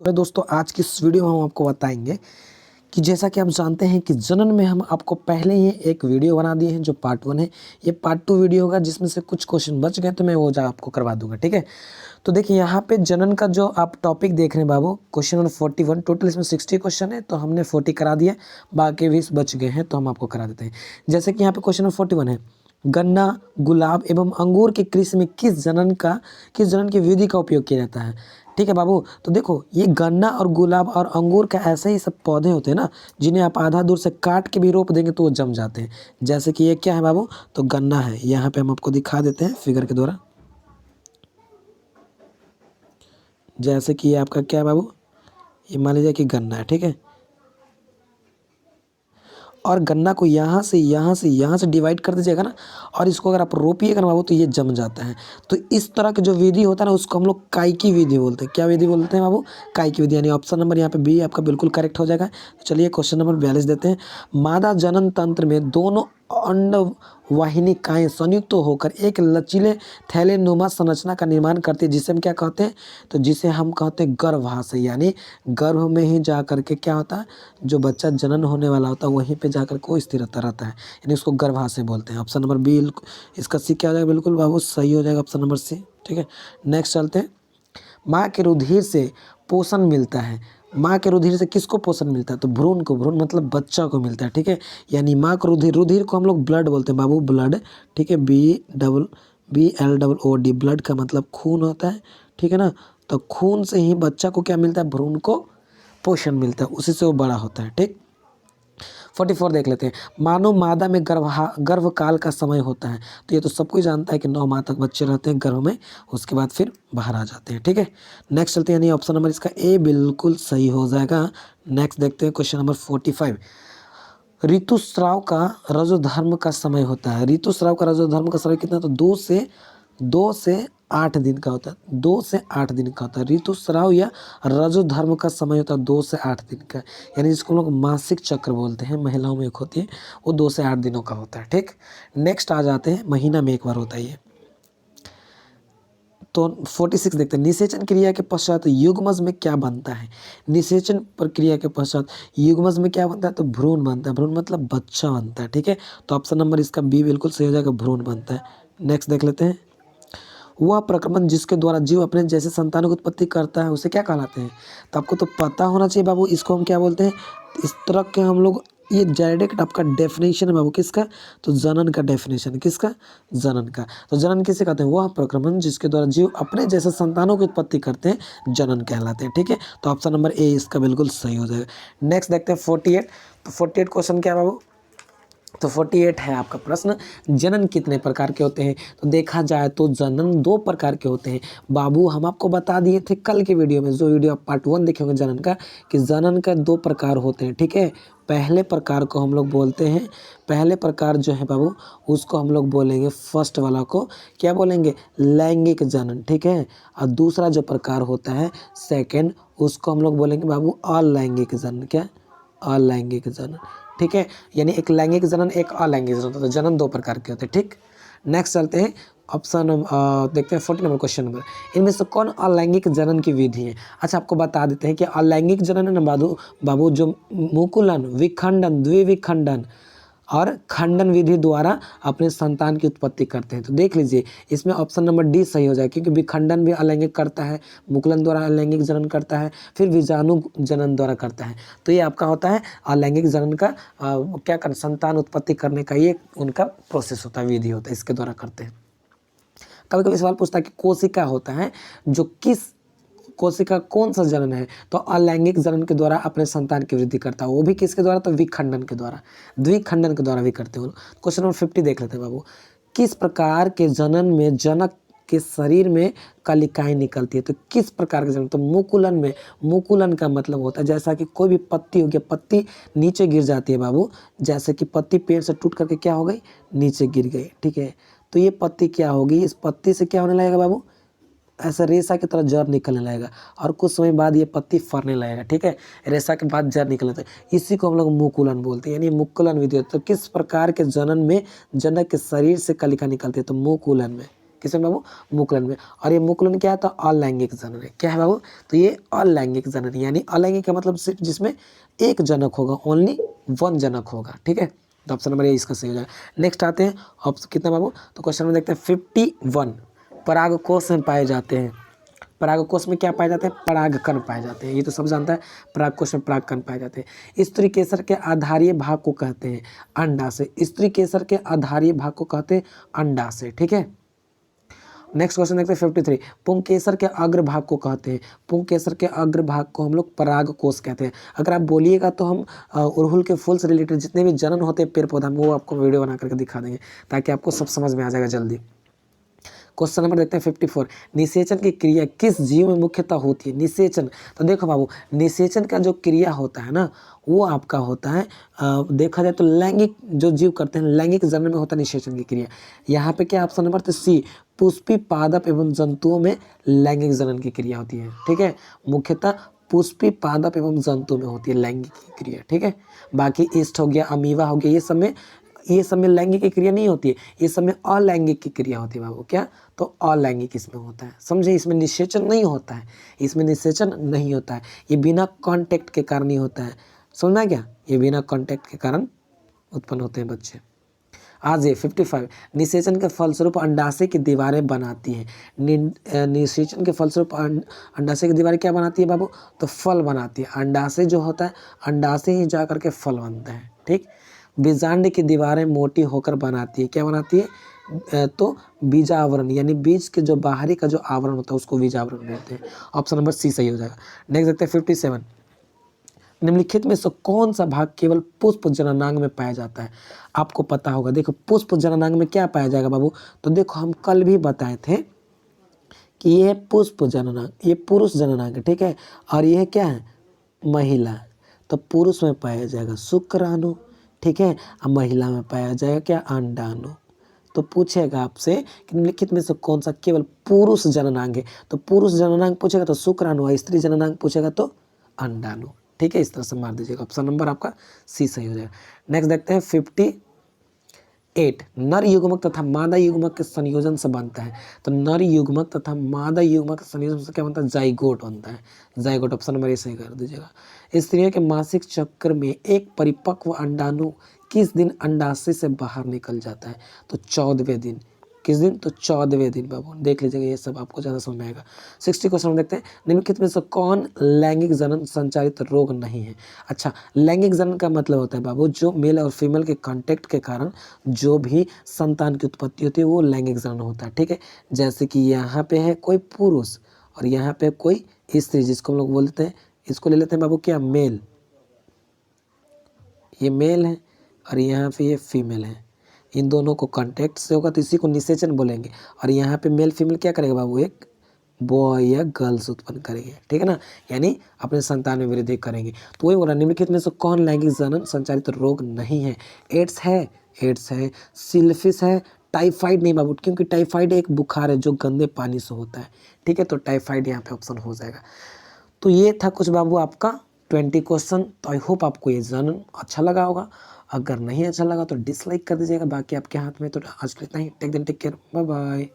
तो दोस्तों आज की इस वीडियो में हम आपको बताएंगे कि जैसा कि आप जानते हैं कि जनन में हम आपको पहले ही एक वीडियो बना दिए हैं जो पार्ट 1 है। ये पार्ट 2 वीडियो होगा जिसमें से कुछ क्वेश्चन बच गए तो मैं वो जा आपको करवा दूंगा, ठीक है। तो देखिए यहाँ पे जनन का जो आप टॉपिक देख रहे हैं बाबू, क्वेश्चन नंबर 41, टोटल इसमें 60 क्वेश्चन है तो हमने 40 करा दिया, बाकी 20 बच गए हैं तो हम आपको करा देते हैं। जैसे कि यहाँ पे क्वेश्चन नंबर 41 है, गन्ना, गुलाब एवं अंगूर के कृषि में किस जनन की विधि का उपयोग किया जाता है। ठीक है बाबू, तो देखो ये गन्ना और गुलाब और अंगूर का ऐसे ही सब पौधे होते हैं ना, जिन्हें आप आधा दूर से काट के भी रोप देंगे तो वो जम जाते हैं। जैसे कि ये क्या है बाबू, तो गन्ना है। यहाँ पे हम आपको दिखा देते हैं फिगर के द्वारा। जैसे कि ये आपका क्या है बाबू, ये मान लीजिए कि गन्ना है, ठीक है। और गन्ना को यहाँ से डिवाइड कर दीजिएगा ना, और इसको अगर आप रोपिएगा ना बाबू तो ये जम जाता है। तो इस तरह की जो विधि होता है ना उसको हम लोग काई की विधि बोलते हैं। क्या विधि बोलते हैं बाबू, काई की विधि। यानी ऑप्शन नंबर यहाँ पे बी आपका बिल्कुल करेक्ट हो जाएगा। तो चलिए क्वेश्चन नंबर 42 देते हैं। मादा जनन तंत्र में दोनों अंडवाहिनिकाएं संयुक्त होकर एक लचीले थैलेनुमा संरचना का निर्माण करती है, जिसे हम क्या कहते हैं, तो जिसे हम कहते हैं गर्भाशय। यानी गर्भ में ही जा करके क्या होता है, जो बच्चा जनन होने वाला होता है वहीं पे जाकर के वो स्थिरता रहता है, यानी उसको गर्भाशय बोलते हैं। ऑप्शन नंबर बी इसका सी क्या हो जाएगा, बिल्कुल बाबू सही हो जाएगा ऑप्शन नंबर सी, ठीक है। नेक्स्ट चलते हैं। माँ के रुधिर से पोषण मिलता है। माँ के रुधिर से किसको पोषण मिलता है, तो भ्रूण को। भ्रूण मतलब बच्चा को मिलता है, ठीक है। यानी माँ को रुधिर को हम लोग ब्लड बोलते हैं बाबू, ब्लड, ठीक है। BLOOD, ब्लड का मतलब खून होता है, ठीक है ना। तो खून से ही बच्चा को क्या मिलता है, भ्रूण को पोषण मिलता है, उसी से वो बड़ा होता है, ठीक। 44 देख लेते हैं। मानव मादा में गर्भकाल का समय होता है। तो ये तो सब कोई जानता है कि 9 माह तक बच्चे रहते हैं गर्भ में, उसके बाद फिर बाहर आ जाते हैं, ठीक है। नेक्स्ट चलते हैं, यानी ऑप्शन नंबर इसका ए बिल्कुल सही हो जाएगा। नेक्स्ट देखते हैं क्वेश्चन नंबर 45। ऋतुस्राव का रजोधर्म का समय होता है। ऋतुस्राव का रजोधर्म का समय कितना, तो 2 से 8 दिन का होता है। 2 से 8 दिन का होता है ऋतुस्राव या रजोधर्म का समय होता है 2 से 8 दिन का। यानी जिसको हम लोग मासिक चक्र बोलते हैं, महिलाओं में एक होती है, वो 2 से 8 दिनों का होता है, ठीक। नेक्स्ट आ जाते हैं, महीना में एक बार होता है ये। तो 46 देखते हैं। निषेचन क्रिया के पश्चात युग्मज में क्या बनता है। निषेचन प्रक्रिया के पश्चात युग्मज में क्या बनता है, तो भ्रूण बनता है। भ्रूण मतलब बच्चा बनता है, ठीक है। तो ऑप्शन नंबर इसका बी बिल्कुल सही हो जाएगा, भ्रूण बनता है। नेक्स्ट देख लेते हैं। वह प्रक्रमण जिसके द्वारा जीव अपने जैसे संतानों की उत्पत्ति करता है उसे क्या कहलाते हैं। तो आपको तो पता होना चाहिए बाबू, इसको हम क्या बोलते हैं। इस तरह के हम लोग, ये डायरेक्ट आपका डेफिनेशन है बाबू, किसका, तो जनन का डेफिनेशन, किसका, जनन का। तो जनन किसे कहते हैं, वह प्रक्रमण जिसके द्वारा जीव अपने जैसे संतानों की उत्पत्ति करते हैं, जनन कहलाते हैं, ठीक है। तो ऑप्शन नंबर ए इसका बिल्कुल सही हो जाएगा। नेक्स्ट देखते हैं 48। तो 48 क्वेश्चन क्या है बाबू, तो 48 है आपका प्रश्न, जनन कितने प्रकार के होते हैं। तो देखा जाए तो जनन 2 प्रकार के होते हैं बाबू। हम आपको बता दिए थे कल के वीडियो में, जो वीडियो आप पार्ट 1 देखे होंगे जनन का, कि जनन का 2 प्रकार होते हैं, ठीक है। पहले प्रकार को हम लोग बोलते हैं, पहले प्रकार जो है बाबू उसको हम लोग बोलेंगे, फर्स्ट वाला को क्या बोलेंगे, लैंगिक जनन, ठीक है। और दूसरा जो प्रकार होता है सेकेंड, उसको हम लोग बोलेंगे बाबू अलैंगिक जनन। क्या, अलैंगिक जनन, ठीक है। यानी एक लैंगिक जनन, एक अलैंगिक जनन, तो जनन 2 प्रकार के होते हैं, ठीक। नेक्स्ट चलते हैं ऑप्शन देखते हैं 40 नंबर क्वेश्चन नंबर। इनमें से कौन अलैंगिक जनन की विधि है। अच्छा आपको बता देते हैं कि अलैंगिक जनन है ना बाबू जो मुकुलन, विखंडन, द्विविखंडन और खंडन विधि द्वारा अपने संतान की उत्पत्ति करते हैं। तो देख लीजिए इसमें ऑप्शन नंबर डी सही हो जाए, क्योंकि विखंडन भी अलैंगिक करता है, मुकुलन द्वारा अलैंगिक जनन करता है, फिर विजाणु जनन द्वारा करता है। तो ये आपका होता है अलैंगिक जनन का क्या कर संतान उत्पत्ति करने का ये उनका प्रोसेस होता है, विधि होता है, इसके द्वारा करते हैं। कभी कभी सवाल पूछता है कि कोशिका होता है जो किस कोशिका कौन सा जनन है, तो अलैंगिक जनन के द्वारा अपने संतान की वृद्धि करता है, वो भी किसके द्वारा, तो विखंडन के द्वारा, द्विखंडन के द्वारा भी करते हो। क्वेश्चन नंबर 50 देख लेते हैं बाबू। किस प्रकार के जनन में जनक के शरीर में कलिकाएं निकलती है। तो किस प्रकार के जनन, तो मुकुलन में, मुकुलन का मतलब होता है जैसा कि कोई भी पत्ती हो गया, पत्ती नीचे गिर जाती है बाबू, जैसे कि पत्ती पेड़ से टूट करके क्या हो गई, नीचे गिर गई, ठीक है। तो ये पत्ती क्या होगी, इस पत्ती से क्या होने लगेगा बाबू, ऐसा रेशा की तरह जड़ निकलने लगेगा, और कुछ समय बाद ये पत्ती फरने लगेगा, ठीक है। रेशा के बाद जड़ निकलने लगता है, इसी को हम लोग मुकुलन बोलते हैं, यानी मुकुलन विधि। तो किस प्रकार के जनन में जनक के शरीर से कलिका निकलती है, तो मुकुलन में, किसमें बाबू, मुकुलन में। और ये मुकुलन क्या है, तो अलैंगिक जनन है। क्या है बाबू, तो ये अलैंगिक जनन, यानी अलैंगिक का मतलब सिर्फ जिसमें एक जनक होगा, ओनली वन जनक होगा, ठीक है। तो ऑप्शन नंबर ए इसका सही हो जाएगा। नेक्स्ट आते हैं ऑप्शन कितना बाबू, तो क्वेश्चन में देखते हैं 51 परागकोश में पाए जाते हैं। परागकोश में क्या पाए जाते हैं, परागकण पाए जाते हैं, ये तो सब जानता है। परागकोश में परागकण पाए जाते हैं। स्त्री केसर के आधारीय भाग को कहते हैं अंडाशय। स्त्री केसर के आधारीय भाग को कहते हैं अंडाशय, ठीक है। नेक्स्ट क्वेश्चन देखते हैं 53 पुंकेसर के अग्रभाग को कहते हैं, पुंकेसर के अग्रभाग को हम लोग परागकोश कहते हैं। अगर आप बोलिएगा तो हम अड़हुल के फूल से रिलेटेड जितने भी जनन होते हैं पेड़ पौधा में, वो आपको वीडियो बना करके दिखा देंगे, ताकि आपको सब समझ में आ जाएगा जल्दी। क्वेश्चन नंबर देखते हैं 54 निषेचन की क्रिया किस जीव में मुख्यतः होती है। निषेचन, तो देखो बाबू, निषेचन का जो क्रिया होता है ना, वो आपका होता है देखा जाए तो लैंगिक जो जीव करते हैं, लैंगिक जनन में होता है निषेचन की क्रिया। यहाँ पे क्या ऑप्शन नंबर, तो सी, पुष्पी पादप एवं जंतुओं में लैंगिक जनन की क्रिया होती है, ठीक है। मुख्यतः पुष्पी पादप एवं जंतु में होती है लैंगिक की क्रिया, ठीक है। बाकी ईस्ट हो गया, अमीबा हो गया, ये सब में लैंगिक की क्रिया नहीं होती है, ये सब में अलैंगिक की क्रिया होती है बाबू। क्या, तो अलैंगिक इसमें होता है, समझे। इसमें निषेचन नहीं होता है, इसमें निषेचन नहीं होता है, ये बिना कांटेक्ट के कारण ही होता है, समझना क्या, ये बिना कांटेक्ट के कारण उत्पन्न होते हैं बच्चे। आज ये 55 निषेचन के फलस्वरूप अंडाशय की दीवारें बनाती हैं। निषेचन के फलस्वरूप अंडाशय की दीवारें क्या बनाती है बाबू, तो फल बनाती है। अंडाशय जो होता है, अंडाशय ही जा करके फल बनता है, ठीक। बीजांड की दीवारें मोटी होकर बनाती है, क्या बनाती है, तो बीजावरण, यानी बीज के जो बाहरी का जो आवरण होता है उसको बीजावरण बोलते हैं। ऑप्शन नंबर सी सही हो जाएगा। नेक्स्ट देखते हैं 57 निम्नलिखित में से कौन सा भाग केवल पुष्प जननांग में पाया जाता है। आपको पता होगा, देखो पुष्प जननांग में क्या पाया जाएगा बाबू, तो देखो हम कल भी बताए थे कि ये पुष्प जननांग, ये पुरुष जननांग है, ठीक है। और यह क्या है, महिला, तो पुरुष में पाया जाएगा शुक्राणु, ठीक है। और महिला में पाया जाएगा क्या, अंडाणु। तो पूछेगा आपसे कि निम्नलिखित में से कौन सा केवल पुरुष जननांग है, तो पुरुष जननांग पूछेगा तो शुक्राणु, और स्त्री जननांग पूछेगा तो अंडाणु, ठीक है। इस तरह से मार दीजिएगा, ऑप्शन नंबर आपका सी सही हो जाएगा। नेक्स्ट देखते हैं 58 नर युग्मक तथा मादा युग्मक के संयोजन से बनता है। तो नर युग्मक तथा मादा युग्मक के संयोजन से क्या बनता है, जाइगोट बनता है, जाइगोट। ऑप्शन नंबर ए सही कर दीजिएगा। स्त्रियों के मासिक चक्र में एक परिपक्व अंडाणु किस दिन अंडाशय से बाहर निकल जाता है, तो 14वें दिन। किस दिन, तो 14वें दिन बाबू, देख लीजिएगा, ये सब आपको ज़्यादा समझ में आएगा। 60 क्वेश्चन देखते हैं निम्नलिखित में से कौन लैंगिक जनन संचालित रोग नहीं है। अच्छा, लैंगिक जनन का मतलब होता है बाबू, जो मेल और फीमेल के कांटेक्ट के कारण जो भी संतान की उत्पत्ति होती है वो लैंगिक जनन होता है, ठीक है। जैसे कि यहाँ पे है कोई पुरुष और यहाँ पे कोई स्त्री, जिसको हम लोग बोलते हैं, इसको ले लेते हैं बाबू क्या, मेल, ये मेल है और यहाँ पे ये फीमेल है। इन दोनों को कांटेक्ट से होगा तो इसी को निषेचन बोलेंगे। और यहाँ पे मेल फीमेल क्या करेगा बाबू, एक बॉय या गर्ल्स उत्पन्न करेंगे, ठीक है ना, यानी अपने संतान में वृद्धि करेंगे। तो वही बोला, निम्नलिखित में से कौन लैंगिक जनन संचालित रोग नहीं है। एड्स है, एड्स है, सिल्फिस है, टाइफाइड नहीं बाबू, क्योंकि टाइफाइड एक बुखार है जो गंदे पानी से होता है, ठीक है। तो टाइफाइड यहाँ पे ऑप्शन हो जाएगा। तो ये था कुछ बाबू आपका 20 क्वेश्चन। तो आई होप आपको ये जनन अच्छा लगा होगा। अगर नहीं अच्छा लगा तो डिसलाइक कर दीजिएगा, बाकी आपके हाथ में। तो आज के लिए इतना ही, टेक केयर, बाय बाय।